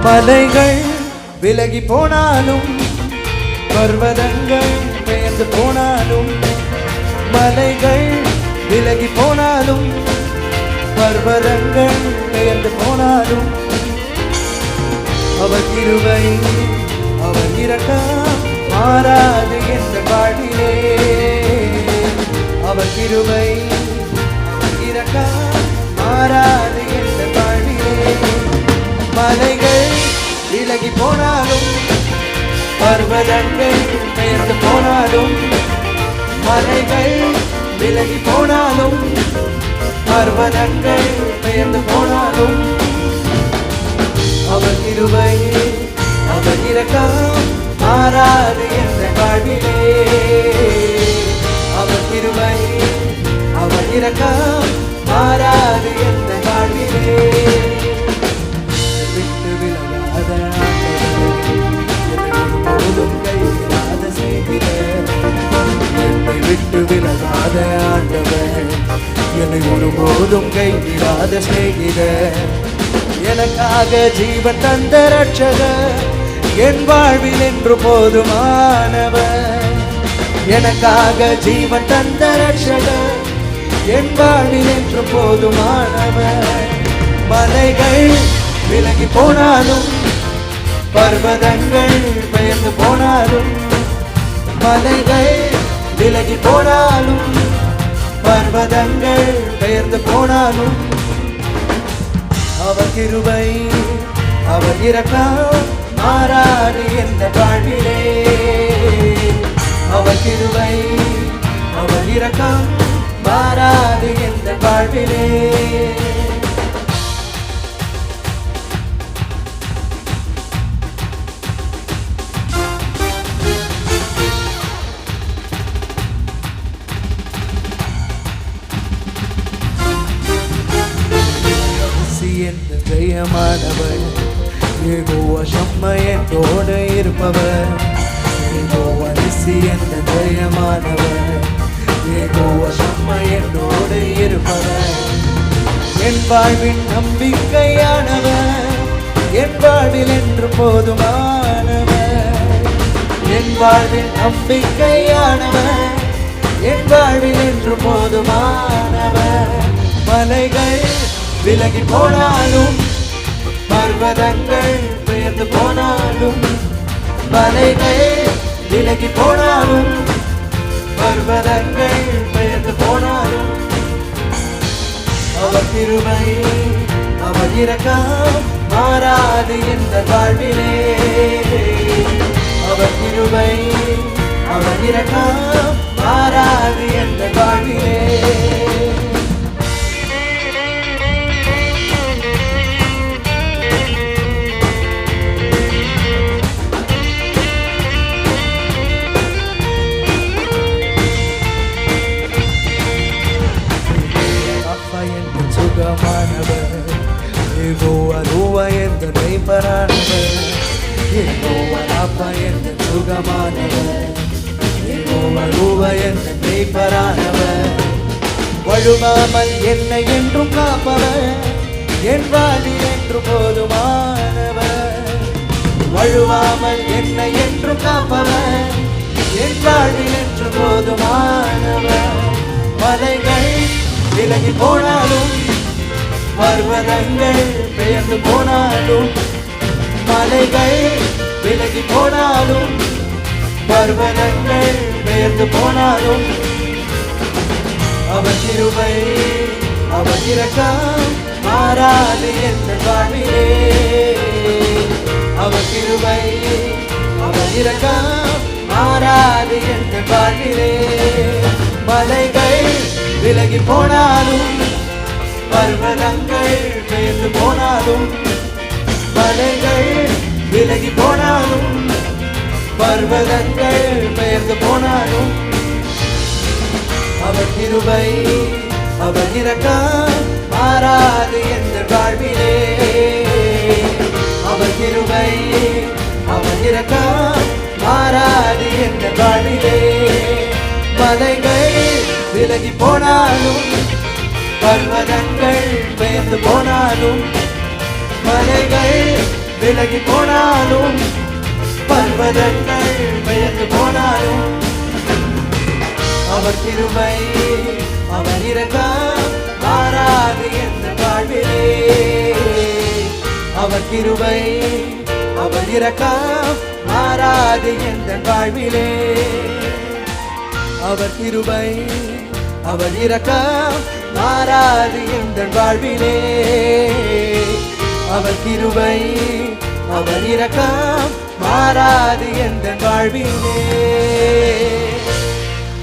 மலைகள் விலகி போனாலும் பர்வதங்கள் பெயர்ந்து போனாலும் மலைகள் விலகி போனாலும் பர்வதங்கள் பெயர்ந்து போனாலும் அவர் கிருபை அவர் இரக்கம் மாறாது என்ற வாழ்விலே அவர் கிருபை அவர் இரக்கம் மாறாது என்ற வாழ்விலே மலைகள் விலகி போனாலும் பர்வதங்கள் பெயர்ந்து போனாலும் மலைகள் விலகி போனாலும் பர்வதங்கள் பெயர்ந்து போனாலும் அவர் கிருபை அவர் இரக்கம் மாறாது என்ற வாழ்விலே அவர் கிருபை அவர் இரக்கம் மாறாது என்ற வாழ்விலே விட்டு விலகாத போதும் கைவிடாத செய்கிறார் என்னை விட்டு விலகாத ஆண்டவர் என்னை ஒருபோதும் கைவிடாத செய்கிறார் எனக்காக ஜீவன் தந்த ரட்சகர் என் வாழ்வில் என்று போதுமானவர் எனக்காக ஜீவன் தந்த ரட்சகர் என் வாழ்வில் என்று போதுமானவர் மலைகள் விலகி போனாலும் பர்வதங்கள் பெயர்ந்து போனாலும் மலைகள் விலகி போனாலும் பர்வதங்கள் பெயர்ந்து போனாலும் அவர் கிருபை அவர் இரக்கம் மாறாது என்ற வாழ்விலே அவர் கிருபை அவர் இரக்கம் மாறாது என்ற வாழ்விலே என்ற ஜெயமானவர் யெகோவா ஷம்மா என்னோடு இருப்பவர் யெகோவா நிசி என்ற ஜெயமானவர் யெகோவா ஷம்மா என்னோடு இருப்பவர் என் வாழ்வின் நம்பிக்கையானவர் என் வாழ்வில் என்று போதுமானவர் என் வாழ்வின் நம்பிக்கையானவர் என் வாழ்வில் என்று போதுமானவர் மலைகள் விலகி போனாலும் பர்வதங்கள் பெயர்ந்து போனாலும் மலைகள் விலகி போனாலும் பர்வதங்கள் பெயர்ந்து போனாலும் அவர் கிருபை அவர் இரக்கம் மாறாது என்ற வாழ்விலே அவர் கிருபை அவர் இரக்கம் மாறாது என்ற வாழ்விலே சுகமானவர் யெகோவா ரூவா என்ற மெய்ப்பரானவர் யெகோவா ராப்பா என்ற சுகமானவர் யெகோவா ரூவா என்ற மெய்ப்பரானவர் வழுவாமல் என்னை என்றும் காப்பவர் என் வாழ்வில் என்று போதுமானவர் வழுவாமல் என்னை என்றும் காப்பவர் என் வாழ்வில் என்று போதுமானவர் மலைகள் விலகி போனாலும் பர்வதங்கள் பெயர்ந்து போனாலும் மலைகள் விலகி போனாலும் பர்வதங்கள் பெயர்ந்து போனாலும் அவர் கிருபை அவர் இரக்கம் மாறாது என்ற வாழ்விலே அவர் கிருபை அவர் இரக்கம் மாறாது என்ற வாழ்விலே மலைகள் விலகி போனாலும் பர்வதங்கள் பெயர்ந்து போனாலும் மலைகள் விலகி போனாலும் பர்வதங்கள் பெயர்ந்து போனாலும் அவர் கிருபை அவர் இரக்கம் மாறாது என்ற வாழ்விலே அவர் கிருபை அவர் இரக்கம் மாறாது என்ற வாழ்விலே மலைகள் விலகி போனாலும் பர்வதங்கள் பெயர்ந்து போனாலும் மலைகள் விலகி போனாலும் பர்வதங்கள் பெயர்ந்து போனாலும் அவர் கிருபை அவர் இரக்கம் மாறாது என்ற வாழ்விலே அவர் கிருபை அவர் இரக்கம் மாறாது என்ற வாழ்விலே அவர் கிருபை அவர் இரக்கம் மாறாது என்ற வாழ்விலே அவர் கிருபை அவர் இரக்கம் மாறாது என்ற வாழ்விலே